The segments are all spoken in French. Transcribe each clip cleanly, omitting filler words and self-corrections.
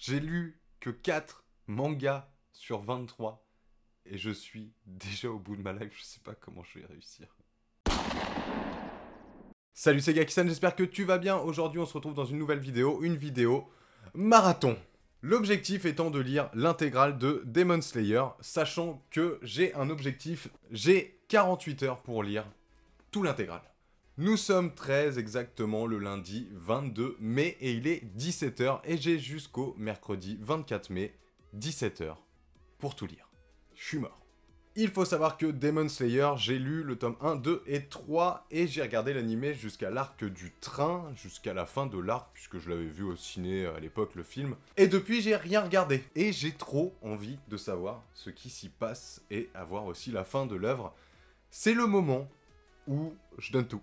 J'ai lu que 4 mangas sur 23 et je suis déjà au bout de ma life, je sais pas comment je vais réussir. Salut, c'est Gaki-san, j'espère que tu vas bien. Aujourd'hui, on se retrouve dans une nouvelle vidéo, une vidéo marathon. L'objectif étant de lire l'intégrale de Demon Slayer, sachant que j'ai un objectif, j'ai 48 heures pour lire tout l'intégrale. Nous sommes très exactement le lundi 22 mai et il est 17 h et j'ai jusqu'au mercredi 24 mai, 17 h pour tout lire. Je suis mort. Il faut savoir que Demon Slayer, j'ai lu le tome 1, 2 et 3 et j'ai regardé l'animé jusqu'à l'arc du train, jusqu'à la fin de l'arc, puisque je l'avais vu au ciné à l'époque, le film. Et depuis, j'ai rien regardé. Et j'ai trop envie de savoir ce qui s'y passe et avoir aussi la fin de l'œuvre. C'est le moment où je donne tout.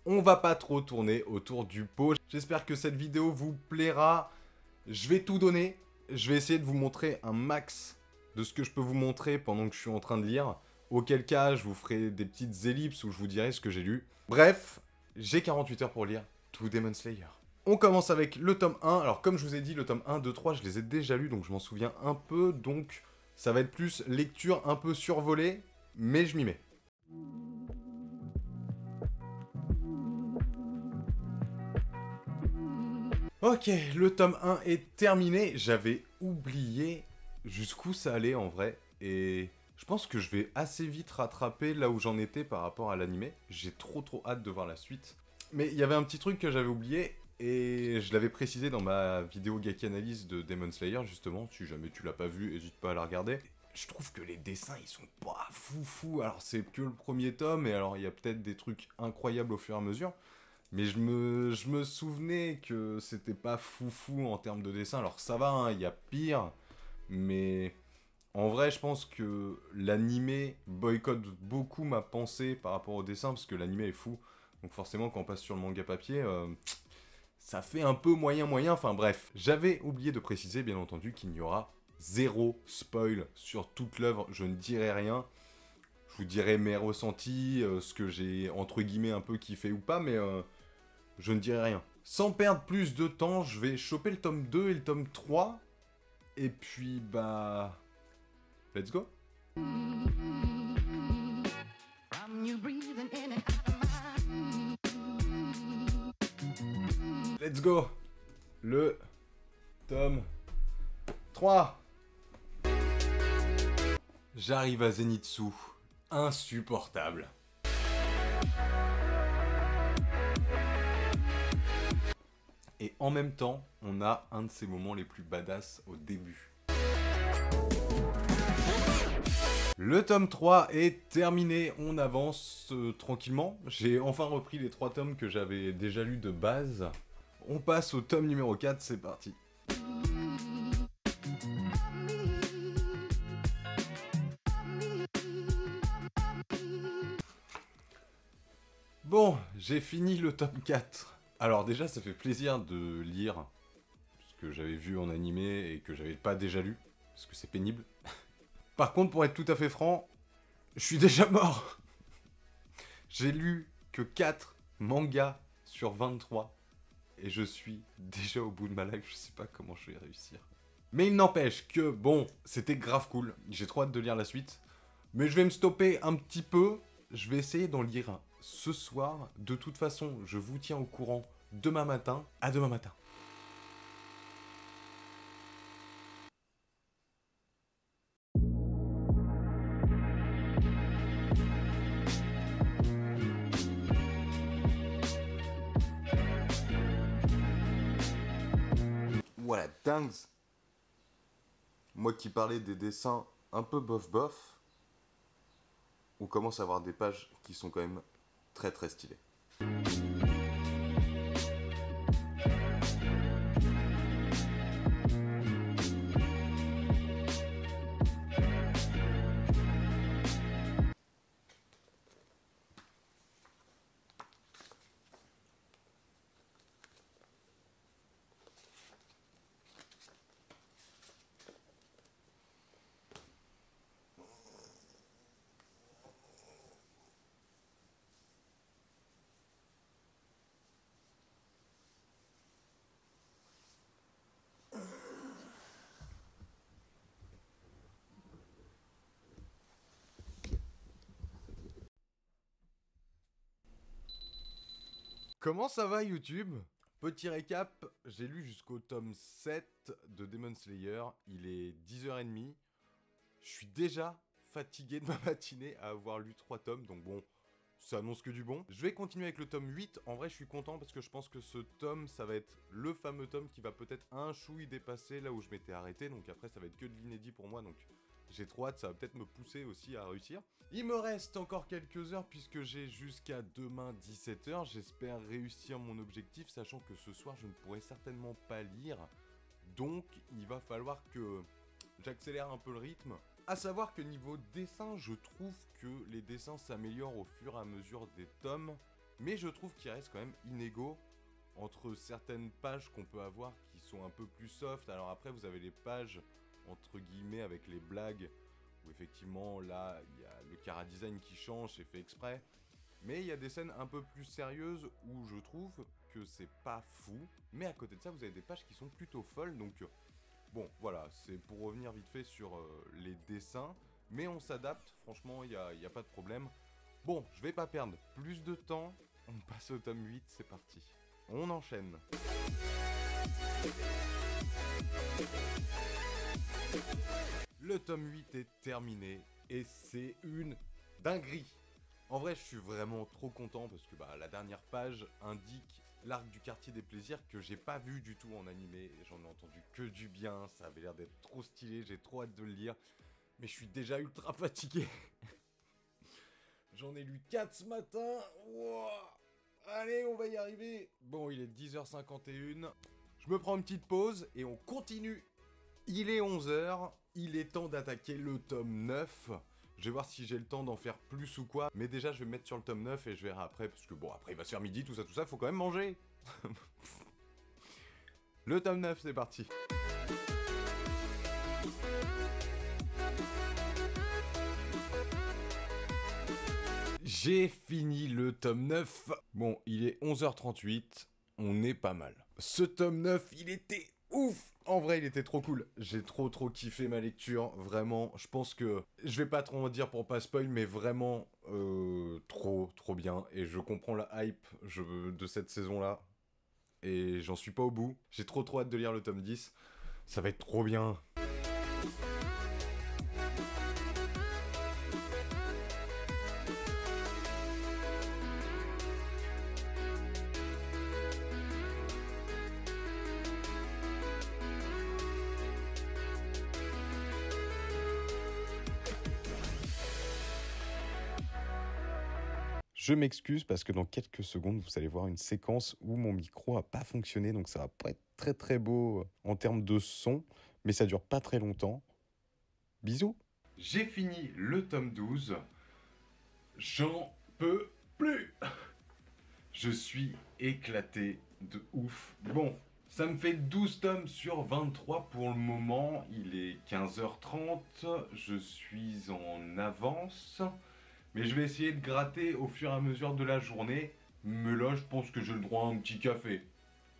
On va pas trop tourner autour du pot. J'espère que cette vidéo vous plaira. Je vais tout donner. Je vais essayer de vous montrer un max de ce que je peux vous montrer pendant que je suis en train de lire. Auquel cas, je vous ferai des petites ellipses où je vous dirai ce que j'ai lu. Bref, j'ai 48 heures pour lire tout Demon Slayer. On commence avec le tome 1. Alors comme je vous ai dit, le tome 1, 2, 3, je les ai déjà lus, donc je m'en souviens un peu. Donc ça va être plus lecture un peu survolée, mais je m'y mets. Ok, le tome 1 est terminé. J'avais oublié jusqu'où ça allait en vrai. Et je pense que je vais assez vite rattraper là où j'en étais par rapport à l'animé. J'ai trop hâte de voir la suite. Mais il y avait un petit truc que j'avais oublié. Et je l'avais précisé dans ma vidéo Gaki Analyse de Demon Slayer justement. Si jamais tu l'as pas vu, n'hésite pas à la regarder. Je trouve que les dessins, ils sont pas foufou. Alors c'est que le premier tome. Et alors il y a peut-être des trucs incroyables au fur et à mesure. Mais je me souvenais que c'était pas foufou en termes de dessin. Alors ça va, hein, il y a pire. Mais en vrai, je pense que l'animé boycotte beaucoup ma pensée par rapport au dessin. Parce que l'animé est fou. Donc forcément, quand on passe sur le manga papier, ça fait un peu moyen. Enfin bref. J'avais oublié de préciser, bien entendu, qu'il n'y aura zéro spoil sur toute l'œuvre. Je ne dirai rien. Je vous dirai mes ressentis, ce que j'ai entre guillemets un peu kiffé ou pas, mais je ne dirai rien. Sans perdre plus de temps, je vais choper le tome 2 et le tome 3. Et puis, bah... Let's go. Let's go. Le tome 3. J'arrive à Zenitsu. Insupportable. Et en même temps, on a un de ces moments les plus badass au début. Le tome 3 est terminé, on avance tranquillement. J'ai enfin repris les 3 tomes que j'avais déjà lus de base. On passe au tome numéro 4, c'est parti. Bon, j'ai fini le tome 4. Alors déjà, ça fait plaisir de lire ce que j'avais vu en animé et que j'avais pas déjà lu, parce que c'est pénible. Par contre, pour être tout à fait franc, je suis déjà mort. J'ai lu que 4 mangas sur 23 et je suis déjà au bout de ma life, je sais pas comment je vais réussir. Mais il n'empêche que, bon, c'était grave cool, j'ai trop hâte de lire la suite. Mais je vais me stopper un petit peu, je vais essayer d'en lire un ce soir. De toute façon, je vous tiens au courant demain matin. À demain matin. Voilà, dingue. Moi qui parlais des dessins un peu bof, on commence à avoir des pages qui sont quand même très stylées. Comment ça va YouTube? Petit récap, j'ai lu jusqu'au tome 7 de Demon Slayer, il est 10h30. Je suis déjà fatigué de ma matinée à avoir lu 3 tomes, donc bon, ça annonce que du bon. Je vais continuer avec le tome 8, en vrai je suis content parce que je pense que ce tome, ça va être le fameux tome qui va peut-être un chouï dépasser là où je m'étais arrêté, donc après ça va être que de l'inédit pour moi, donc j'ai trop hâte, ça va peut-être me pousser aussi à réussir. Il me reste encore quelques heures puisque j'ai jusqu'à demain 17h, j'espère réussir mon objectif, sachant que ce soir je ne pourrai certainement pas lire, donc il va falloir que j'accélère un peu le rythme. A savoir que niveau dessin, je trouve que les dessins s'améliorent au fur et à mesure des tomes, mais je trouve qu'ils restent quand même inégaux entre certaines pages qu'on peut avoir qui sont un peu plus soft. Alors après, vous avez les pages entre guillemets avec les blagues, où effectivement là, il y a le chara-design qui change, c'est fait exprès. Mais il y a des scènes un peu plus sérieuses où je trouve que c'est pas fou. Mais à côté de ça, vous avez des pages qui sont plutôt folles, donc... Bon, voilà, c'est pour revenir vite fait sur les dessins, mais on s'adapte, franchement, il n'y a pas de problème. Bon, je vais pas perdre plus de temps, on passe au tome 8, c'est parti. On enchaîne. Le tome 8 est terminé, et c'est une dinguerie. En vrai, je suis vraiment trop content parce que la dernière page indique l'arc du quartier des plaisirs que j'ai pas vu du tout en animé. J'en ai entendu que du bien, ça avait l'air d'être trop stylé, j'ai trop hâte de le lire. Mais je suis déjà ultra fatigué. J'en ai lu 4 ce matin. Wow. Allez, on va y arriver. Bon, il est 10h51. Je me prends une petite pause et on continue. Il est 11h, il est temps d'attaquer le tome 9. Je vais voir si j'ai le temps d'en faire plus ou quoi. Mais déjà, je vais me mettre sur le tome 9 et je verrai après. Parce que bon, après, il va se faire midi, tout ça, faut quand même manger. Le tome 9, c'est parti. J'ai fini le tome 9. Bon, il est 11h38. On est pas mal. Ce tome 9, il était... ouf! En vrai, il était trop cool. J'ai trop kiffé ma lecture. Vraiment, je pense que... Je vais pas trop en dire pour pas spoil, mais vraiment... trop bien. Et je comprends la hype de cette saison-là. Et j'en suis pas au bout. J'ai trop hâte de lire le tome 10. Ça va être trop bien. Je m'excuse parce que dans quelques secondes, vous allez voir une séquence où mon micro a pas fonctionné, donc ça va pas être très beau en termes de son, mais ça dure pas très longtemps. Bisous. J'ai fini le tome 12. J'en peux plus. Je suis éclaté de ouf. Bon, ça me fait 12 tomes sur 23 pour le moment. Il est 15h30. Je suis en avance. Mais je vais essayer de gratter au fur et à mesure de la journée. Mais là, je pense que j'ai le droit à un petit café.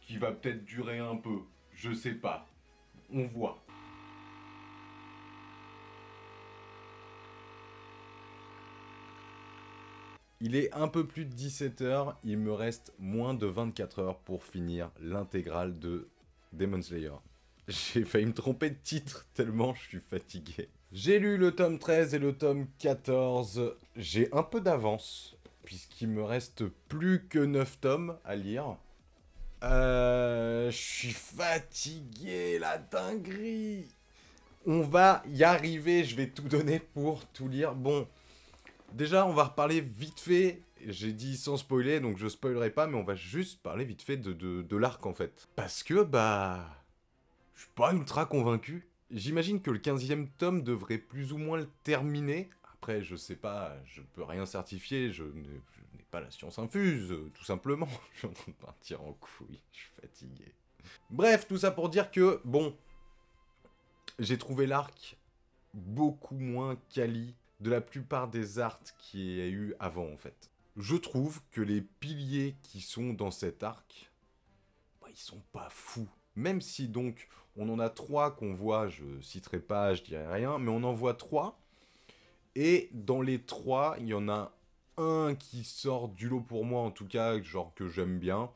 Qui va peut-être durer un peu. Je sais pas. On voit. Il est un peu plus de 17h. Il me reste moins de 24 heures pour finir l'intégrale de Demon Slayer. J'ai failli me tromper de titre tellement je suis fatigué. J'ai lu le tome 13 et le tome 14. J'ai un peu d'avance, puisqu'il me reste plus que 9 tomes à lire. Je suis fatigué, la dinguerie. On va y arriver, je vais tout donner pour tout lire. Bon, déjà, on va reparler vite fait. J'ai dit sans spoiler, donc je spoilerai pas, mais on va juste parler vite fait de l'arc, en fait. Parce que, je suis pas ultra convaincu. J'imagine que le 15e tome devrait plus ou moins le terminer. Après, je sais pas, je peux rien certifier, je n'ai pas la science infuse, tout simplement. Je suis en train de partir en couille, je suis fatigué. Bref, tout ça pour dire que, bon, j'ai trouvé l'arc beaucoup moins quali de la plupart des arts qu'il y a eu avant, en fait. Je trouve que les piliers qui sont dans cet arc, ils sont pas fous. Même si donc on en a 3 qu'on voit, je citerai pas, je dirai rien, mais on en voit 3. Et dans les 3, il y en a un qui sort du lot pour moi, en tout cas, genre que j'aime bien.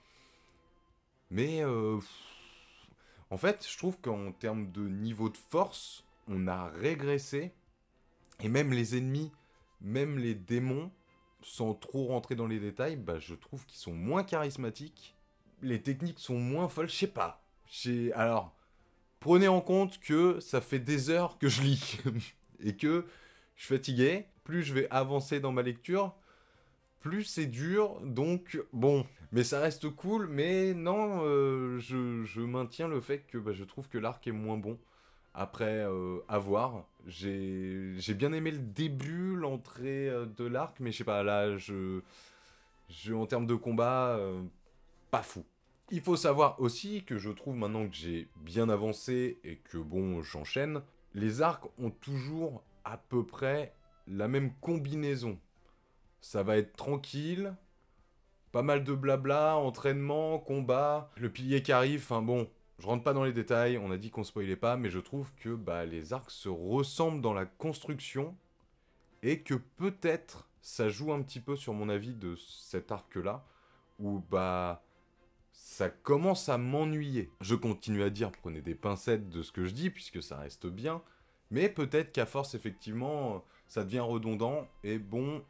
Mais en fait, je trouve qu'en termes de niveau de force, on a régressé. Et même les ennemis, même les démons, sans trop rentrer dans les détails, bah, je trouve qu'ils sont moins charismatiques. Les techniques sont moins folles, je sais pas. Alors, prenez en compte que ça fait des heures que je lis. Et que je suis fatigué. Plus je vais avancer dans ma lecture, plus c'est dur, donc bon. Mais ça reste cool, mais non, je maintiens le fait que bah, je trouve que l'arc est moins bon. Après, à voir. J'ai bien aimé le début, l'entrée de l'arc, mais je sais pas, là, en termes de combat, pas fou. Il faut savoir aussi que je trouve maintenant que j'ai bien avancé et que bon, j'enchaîne, les arcs ont toujours à peu près la même combinaison. Ça va être tranquille, pas mal de blabla, entraînement, combat, le pilier qui arrive, enfin bon, je rentre pas dans les détails, on a dit qu'on spoilait pas, mais je trouve que bah, les arcs se ressemblent dans la construction et que peut-être ça joue un petit peu sur mon avis de cet arc-là, où bah ça commence à m'ennuyer. Je continue à dire, prenez des pincettes de ce que je dis, puisque ça reste bien, mais peut-être qu'à force, effectivement, ça devient redondant, et bon,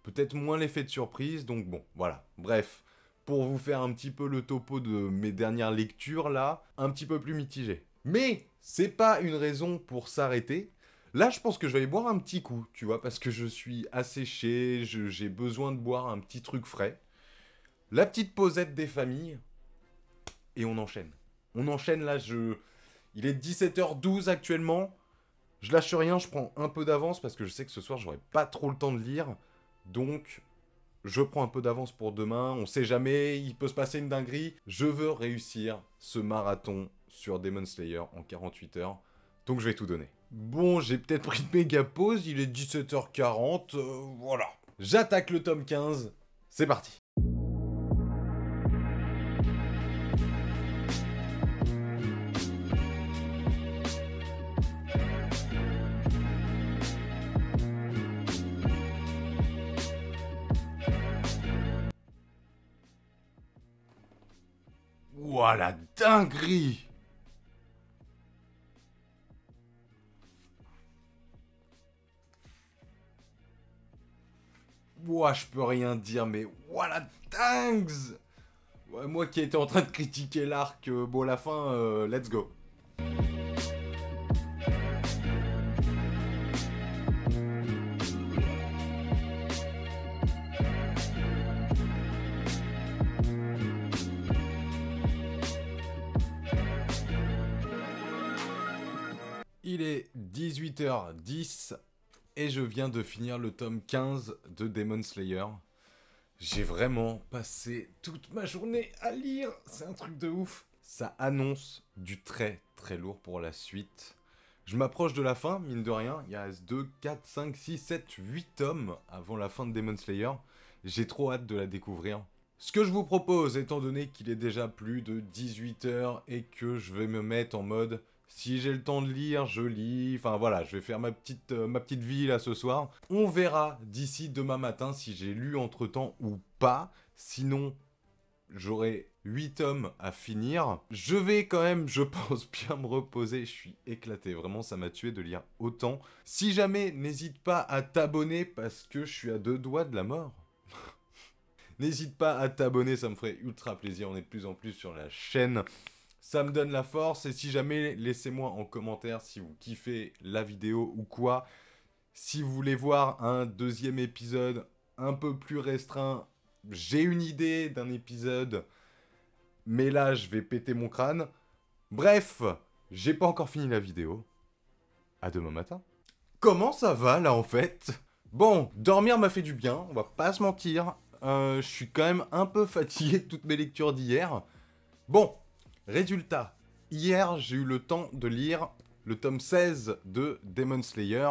peut-être moins l'effet de surprise, donc bon, voilà. Bref, pour vous faire un petit peu le topo de mes dernières lectures, là, un petit peu plus mitigé. Mais, c'est pas une raison pour s'arrêter. Là, je pense que je vais aller boire un petit coup, tu vois, parce que je suis asséché, j'ai besoin de boire un petit truc frais. La petite posette des familles, et on enchaîne. On enchaîne, là, il est 17h12 actuellement. Je lâche rien, je prends un peu d'avance, parce que je sais que ce soir, j'aurai pas trop le temps de lire. Donc, je prends un peu d'avance pour demain. On sait jamais, il peut se passer une dinguerie. Je veux réussir ce marathon sur Demon Slayer en 48 heures. Donc, je vais tout donner. Bon, j'ai peut-être pris une méga pause. Il est 17h40. Voilà. J'attaque le tome 15. C'est parti. Ouah, la dinguerie! Ouah, je peux rien dire, mais ouah, la dingue! Ouais, moi qui étais en train de critiquer l'arc, bon, la fin, let's go. Il est 18h10 et je viens de finir le tome 15 de Demon Slayer. J'ai vraiment passé toute ma journée à lire, c'est un truc de ouf. Ça annonce du très très lourd pour la suite. Je m'approche de la fin, mine de rien, il y a 2, 4, 5, 6, 7, 8 tomes avant la fin de Demon Slayer. J'ai trop hâte de la découvrir. Ce que je vous propose, étant donné qu'il est déjà plus de 18h et que je vais me mettre en mode... Si j'ai le temps de lire, je lis. Enfin voilà, je vais faire ma petite vie là ce soir. On verra d'ici demain matin si j'ai lu entre-temps ou pas. Sinon, j'aurai 8 tomes à finir. Je vais quand même, je pense, bien me reposer. Je suis éclaté. Vraiment, ça m'a tué de lire autant. Si jamais, n'hésite pas à t'abonner parce que je suis à 2 doigts de la mort. N'hésite pas à t'abonner, ça me ferait ultra plaisir. On est de plus en plus sur la chaîne. Ça me donne la force, et si jamais, laissez-moi en commentaire si vous kiffez la vidéo ou quoi. Si vous voulez voir un deuxième épisode un peu plus restreint, j'ai une idée d'un épisode, mais là, je vais péter mon crâne. Bref, j'ai pas encore fini la vidéo. À demain matin. Comment ça va, là, en fait? Bon, dormir m'a fait du bien, on va pas se mentir. Je suis quand même un peu fatigué de toutes mes lectures d'hier. Bon. Résultat, hier j'ai eu le temps de lire le tome 16 de Demon Slayer.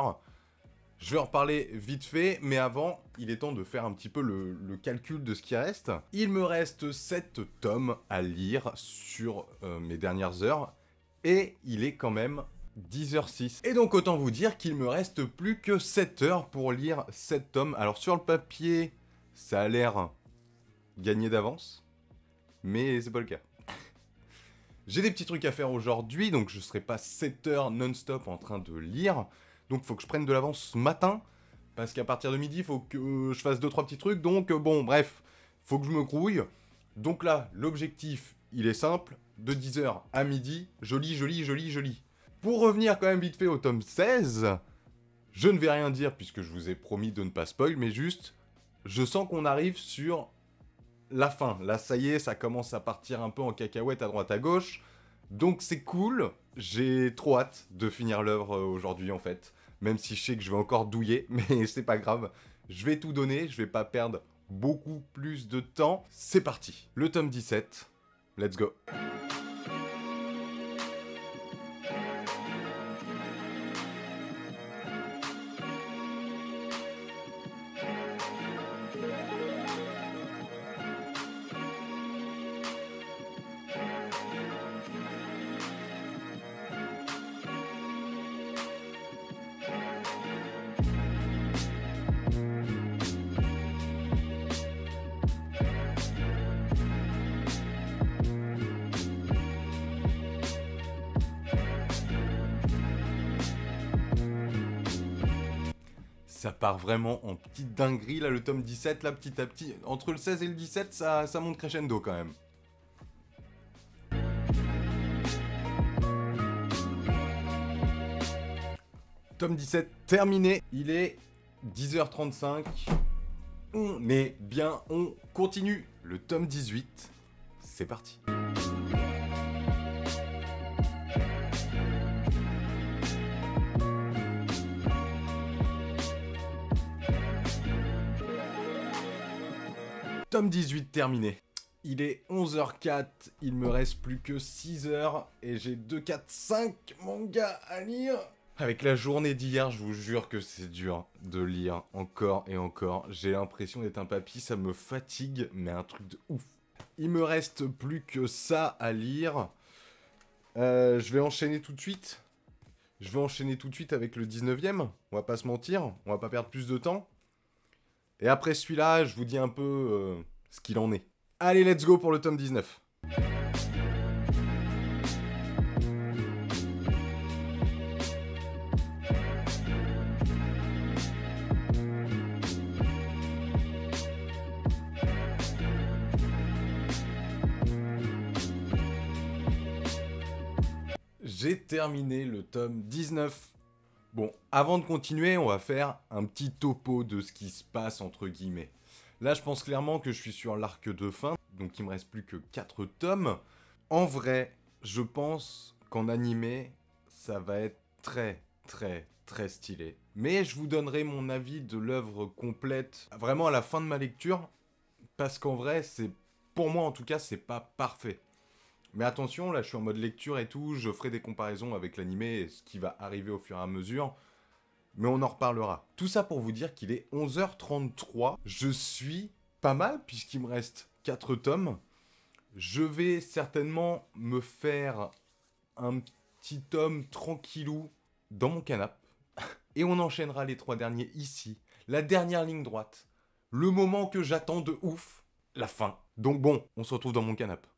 Je vais en reparler vite fait, mais avant, il est temps de faire un petit peu le calcul de ce qui reste. Il me reste 7 tomes à lire sur mes dernières heures, et il est quand même 10h06. Et donc autant vous dire qu'il me reste plus que 7 heures pour lire 7 tomes. Alors sur le papier, ça a l'air gagné d'avance, mais c'est pas le cas. J'ai des petits trucs à faire aujourd'hui, donc je serai pas 7 heures non-stop en train de lire. Donc faut que je prenne de l'avance ce matin, parce qu'à partir de midi, faut que je fasse 2-3 petits trucs. Donc bon, bref, faut que je me grouille. Donc là, l'objectif, il est simple. De 10h à midi, je lis. Pour revenir quand même vite fait au tome 16, je ne vais rien dire puisque je vous ai promis de ne pas spoil, mais juste, je sens qu'on arrive sur la fin. Là, ça y est, ça commence à partir un peu en cacahuète à droite à gauche. Donc c'est cool, j'ai trop hâte de finir l'œuvre aujourd'hui en fait. Même si je sais que je vais encore douiller, mais c'est pas grave. Je vais tout donner, je vais pas perdre beaucoup plus de temps. C'est parti, le tome 17, let's go. Ça part vraiment en petite dinguerie, là, le tome 17, là, petit à petit. Entre le 16 et le 17, ça monte crescendo, quand même. Tome 17 terminé. Il est 10h35. On est bien, on continue. Le tome 18, c'est parti. Tome 18 terminé. Il est 11h04, il me reste plus que 6 heures et j'ai 2, 4, 5 mangas à lire. Avec la journée d'hier, je vous jure que c'est dur de lire encore et encore. J'ai l'impression d'être un papy, ça me fatigue, mais un truc de ouf. Il me reste plus que ça à lire. Je vais enchaîner tout de suite. Je vais enchaîner tout de suite avec le 19e. On va pas se mentir, on va pas perdre plus de temps. Et après celui-là, je vous dis un peu ce qu'il en est. Allez, let's go pour le tome 19. J'ai terminé le tome 19. Bon, avant de continuer, on va faire un petit topo de ce qui se passe entre guillemets. Là, je pense clairement que je suis sur l'arc de fin, donc il me reste plus que 4 tomes. En vrai, je pense qu'en animé, ça va être très stylé. Mais je vous donnerai mon avis de l'œuvre complète, vraiment à la fin de ma lecture, parce qu'en vrai, c'est, pour moi en tout cas, c'est pas parfait. Mais attention, là je suis en mode lecture et tout, je ferai des comparaisons avec l'animé et ce qui va arriver au fur et à mesure. Mais on en reparlera. Tout ça pour vous dire qu'il est 11h33. Je suis pas mal puisqu'il me reste 4 tomes. Je vais certainement me faire un petit tome tranquillou dans mon canapé. Et on enchaînera les 3 derniers ici. La dernière ligne droite. Le moment que j'attends de ouf. La fin. Donc bon, on se retrouve dans mon canapé.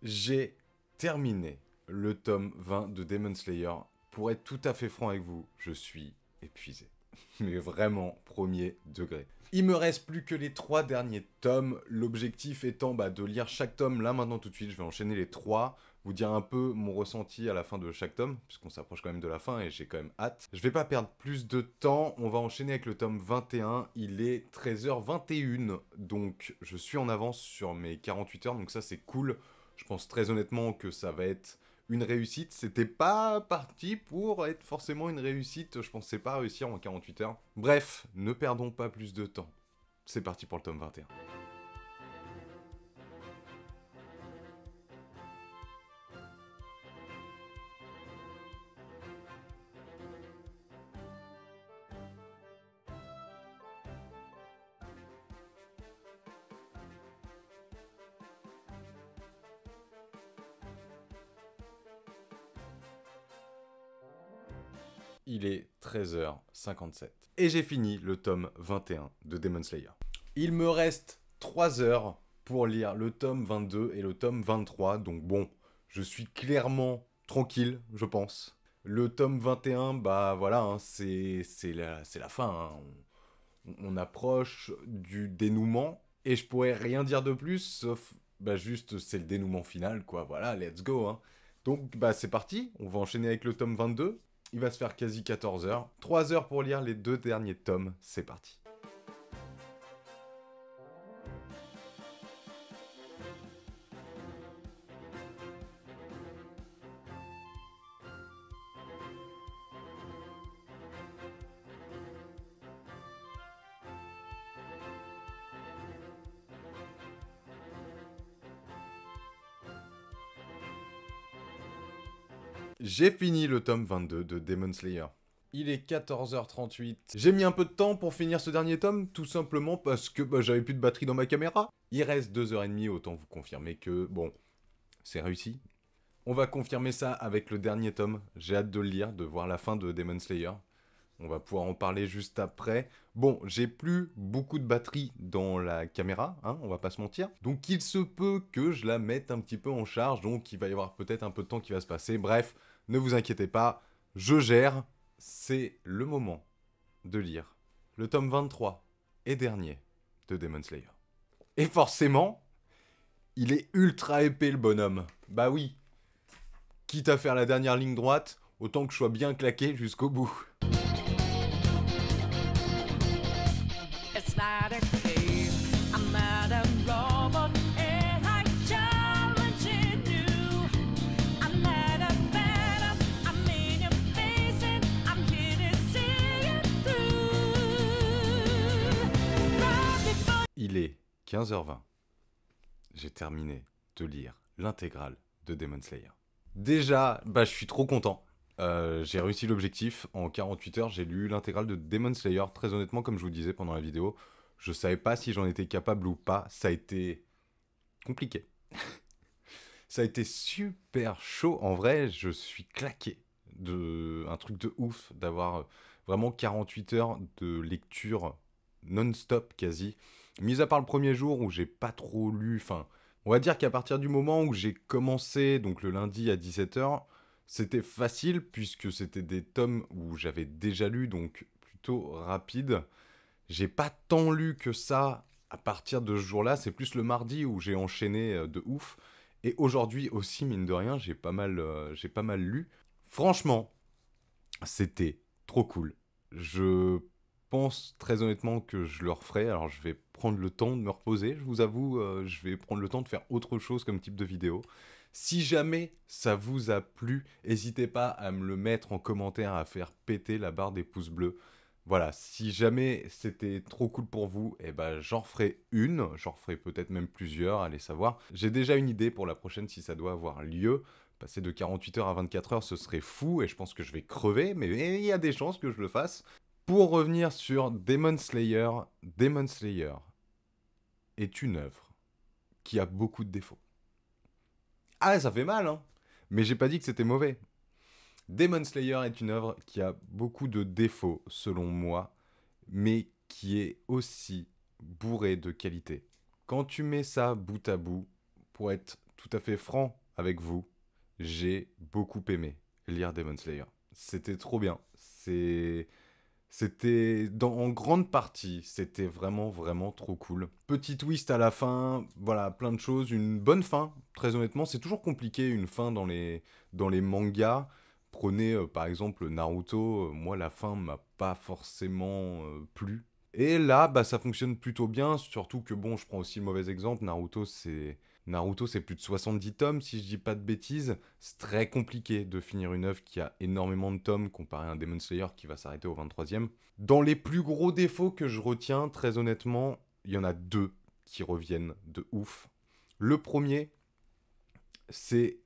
J'ai terminé le tome 20 de Demon Slayer. Pour être tout à fait franc avec vous, je suis épuisé. Mais vraiment, premier degré. Il me reste plus que les 3 derniers tomes. L'objectif étant de lire chaque tome là maintenant tout de suite. Je vais enchaîner les 3. Vous dire un peu mon ressenti à la fin de chaque tome. Puisqu'on s'approche quand même de la fin et j'ai quand même hâte. Je vais pas perdre plus de temps. On va enchaîner avec le tome 21. Il est 13h21. Donc je suis en avance sur mes 48 heures. Donc ça c'est cool. Je pense très honnêtement que ça va être une réussite. C'était pas parti pour être forcément une réussite. Je pensais pas réussir en 48 heures. Bref, ne perdons pas plus de temps. C'est parti pour le tome 21. Il est 13h57. Et j'ai fini le tome 21 de Demon Slayer. Il me reste 3 heures pour lire le tome 22 et le tome 23. Donc bon, je suis clairement tranquille, je pense. Le tome 21, bah voilà, hein, c'est la fin. Hein. On approche du dénouement. Et je pourrais rien dire de plus, sauf bah juste c'est le dénouement final, quoi. Voilà, let's go. Hein. Donc bah c'est parti, on va enchaîner avec le tome 22. Il va se faire quasi 14 heures. 3 heures pour lire les 2 derniers tomes, c'est parti. J'ai fini le tome 22 de Demon Slayer. Il est 14h38. J'ai mis un peu de temps pour finir ce dernier tome, tout simplement parce que bah, j'avais plus de batterie dans ma caméra. Il reste 2h30, autant vous confirmer que, bon, c'est réussi. On va confirmer ça avec le dernier tome. J'ai hâte de le lire, de voir la fin de Demon Slayer. On va pouvoir en parler juste après. Bon, j'ai plus beaucoup de batterie dans la caméra, hein, on va pas se mentir. Donc il se peut que je la mette un petit peu en charge, donc il va y avoir peut-être un peu de temps qui va se passer. Bref, ne vous inquiétez pas, je gère. C'est le moment de lire le tome 23 et dernier de Demon Slayer. Et forcément, il est ultra épais le bonhomme. Bah oui, quitte à faire la dernière ligne droite, autant que je sois bien claqué jusqu'au bout. Il est 15h20. J'ai terminé de lire l'intégrale de Demon Slayer. Déjà, bah, je suis trop content. J'ai réussi l'objectif. En 48 heures, j'ai lu l'intégrale de Demon Slayer. Très honnêtement, comme je vous disais pendant la vidéo, je savais pas si j'en étais capable ou pas. Ça a été compliqué. Ça a été super chaud. En vrai, je suis claqué. Un truc de ouf d'avoir vraiment 48 heures de lecture non-stop quasi. Mis à part le premier jour où j'ai pas trop lu, enfin, on va dire qu'à partir du moment où j'ai commencé, donc le lundi à 17h, c'était facile puisque c'était des tomes où j'avais déjà lu, donc plutôt rapide. J'ai pas tant lu que ça à partir de ce jour-là, c'est plus le mardi où j'ai enchaîné de ouf. Et aujourd'hui aussi, mine de rien, j'ai pas mal lu. Franchement, c'était trop cool. Je pense très honnêtement que je le referai. Alors je vais prendre le temps de me reposer, je vous avoue, je vais prendre le temps de faire autre chose comme type de vidéo. Si jamais ça vous a plu, n'hésitez pas à me le mettre en commentaire, à faire péter la barre des pouces bleus. Voilà, si jamais c'était trop cool pour vous, eh ben, j'en referai une, j'en referai peut-être même plusieurs, allez savoir. J'ai déjà une idée pour la prochaine si ça doit avoir lieu. Passer de 48 heures à 24 heures, ce serait fou et je pense que je vais crever, mais il y a des chances que je le fasse. Pour revenir sur Demon Slayer est une œuvre qui a beaucoup de défauts. Ah, ça fait mal, hein. Mais j'ai pas dit que c'était mauvais. Demon Slayer est une œuvre qui a beaucoup de défauts, selon moi, mais qui est aussi bourrée de qualité. Quand tu mets ça bout à bout, pour être tout à fait franc avec vous, j'ai beaucoup aimé lire Demon Slayer. C'était trop bien. C'était en grande partie, c'était vraiment vraiment trop cool. Petit twist à la fin, voilà, plein de choses, une bonne fin. Très honnêtement, c'est toujours compliqué une fin dans les mangas. Prenez par exemple Naruto, moi la fin m'a pas forcément plu. Et là, bah ça fonctionne plutôt bien, surtout que bon, je prends aussi le mauvais exemple, Naruto, c'est plus de 70 tomes, si je dis pas de bêtises. C'est très compliqué de finir une œuvre qui a énormément de tomes, comparé à un Demon Slayer qui va s'arrêter au 23e. Dans les plus gros défauts que je retiens, très honnêtement, il y en a deux qui reviennent de ouf. Le premier, c'est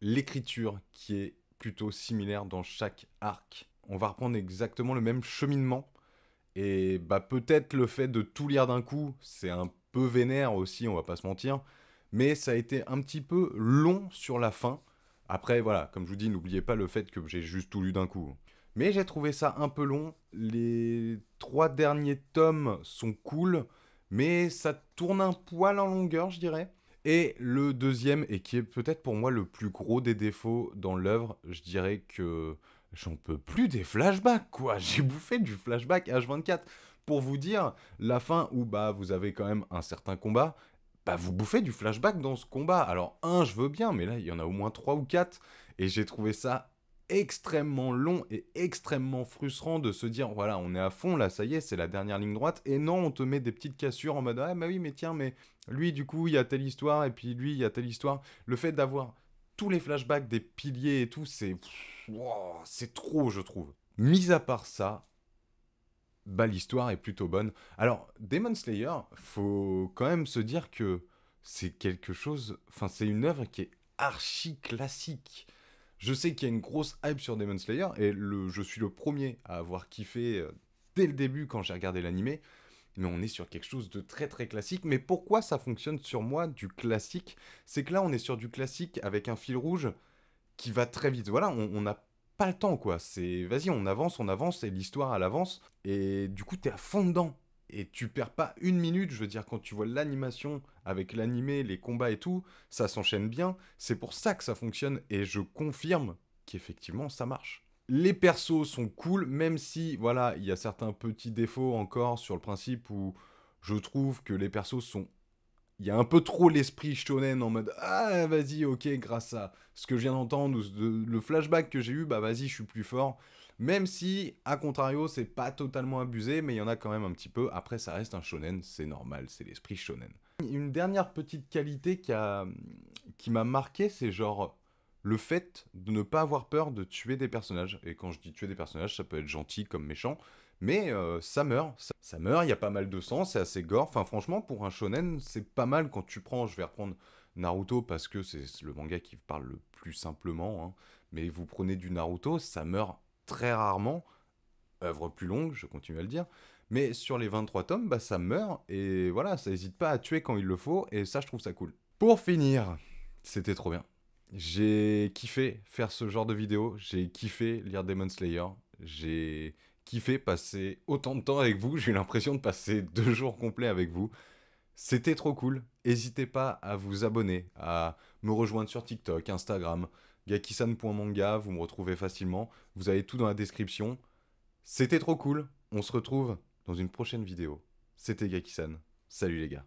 l'écriture qui est plutôt similaire dans chaque arc. On va reprendre exactement le même cheminement. Et bah peut-être le fait de tout lire d'un coup, c'est un peu vénère aussi, on va pas se mentir. Mais ça a été un petit peu long sur la fin. Après, voilà, comme je vous dis, n'oubliez pas le fait que j'ai juste tout lu d'un coup. Mais j'ai trouvé ça un peu long. Les 3 derniers tomes sont cool, mais ça tourne un poil en longueur, je dirais. Et le deuxième, et qui est peut-être pour moi le plus gros des défauts dans l'œuvre, je dirais que j'en peux plus des flashbacks, quoi. J'ai bouffé du flashback H24. Pour vous dire, la fin où bah vous avez quand même un certain combat, bah vous bouffez du flashback dans ce combat. Alors un, je veux bien, mais là il y en a au moins 3 ou 4, et j'ai trouvé ça extrêmement long et extrêmement frustrant de se dire voilà, on est à fond là, ça y est, c'est la dernière ligne droite, et non, on te met des petites cassures en mode ah bah oui, mais tiens, mais lui du coup il y a telle histoire, et puis lui il y a telle histoire. Le fait d'avoir tous les flashbacks des piliers et tout, wow, c'est trop, je trouve. Mis à part ça, bah l'histoire est plutôt bonne. Alors, Demon Slayer, faut quand même se dire que c'est quelque chose, enfin c'est une œuvre qui est archi classique. Je sais qu'il y a une grosse hype sur Demon Slayer, et je suis le premier à avoir kiffé dès le début quand j'ai regardé l'animé, mais on est sur quelque chose de très très classique. Mais pourquoi ça fonctionne sur moi du classique? C'est que là on est sur du classique avec un fil rouge qui va très vite. Voilà, on n'a pas le temps, quoi. C'est, vas-y, on avance, et l'histoire, elle avance. Et du coup, t'es à fond dedans. Et tu perds pas une minute, je veux dire, quand tu vois l'animation avec l'animé, les combats et tout, ça s'enchaîne bien. C'est pour ça que ça fonctionne, et je confirme qu'effectivement, ça marche. Les persos sont cool, même si, voilà, il y a certains petits défauts encore sur le principe où je trouve que les persos sont, il y a un peu trop l'esprit shonen en mode ah vas-y, ok, grâce à ce que je viens d'entendre ou le flashback que j'ai eu, bah vas-y, je suis plus fort. Même si, à contrario, c'est pas totalement abusé, mais il y en a quand même un petit peu. Après, ça reste un shonen, c'est normal, c'est l'esprit shonen. Une dernière petite qualité qui m'a marqué, c'est genre le fait de ne pas avoir peur de tuer des personnages. Et quand je dis tuer des personnages, ça peut être gentil comme méchant, mais ça meurt. Ça meurt, il y a pas mal de sang, c'est assez gore. Enfin, franchement, pour un shonen, c'est pas mal quand tu prends. Je vais reprendre Naruto parce que c'est le manga qui parle le plus simplement, hein. Mais vous prenez du Naruto, ça meurt très rarement. Œuvre plus longue, je continue à le dire. Mais sur les 23 tomes, bah ça meurt. Et voilà, ça n'hésite pas à tuer quand il le faut. Et ça, je trouve ça cool. Pour finir, c'était trop bien. J'ai kiffé faire ce genre de vidéo. J'ai kiffé lire Demon Slayer. J'ai kiffé passer autant de temps avec vous. J'ai eu l'impression de passer 2 jours complets avec vous. C'était trop cool. N'hésitez pas à vous abonner, à me rejoindre sur TikTok, Instagram, gakisan.manga. Vous me retrouvez facilement. Vous avez tout dans la description. C'était trop cool. On se retrouve dans une prochaine vidéo. C'était Gakisan. Salut les gars.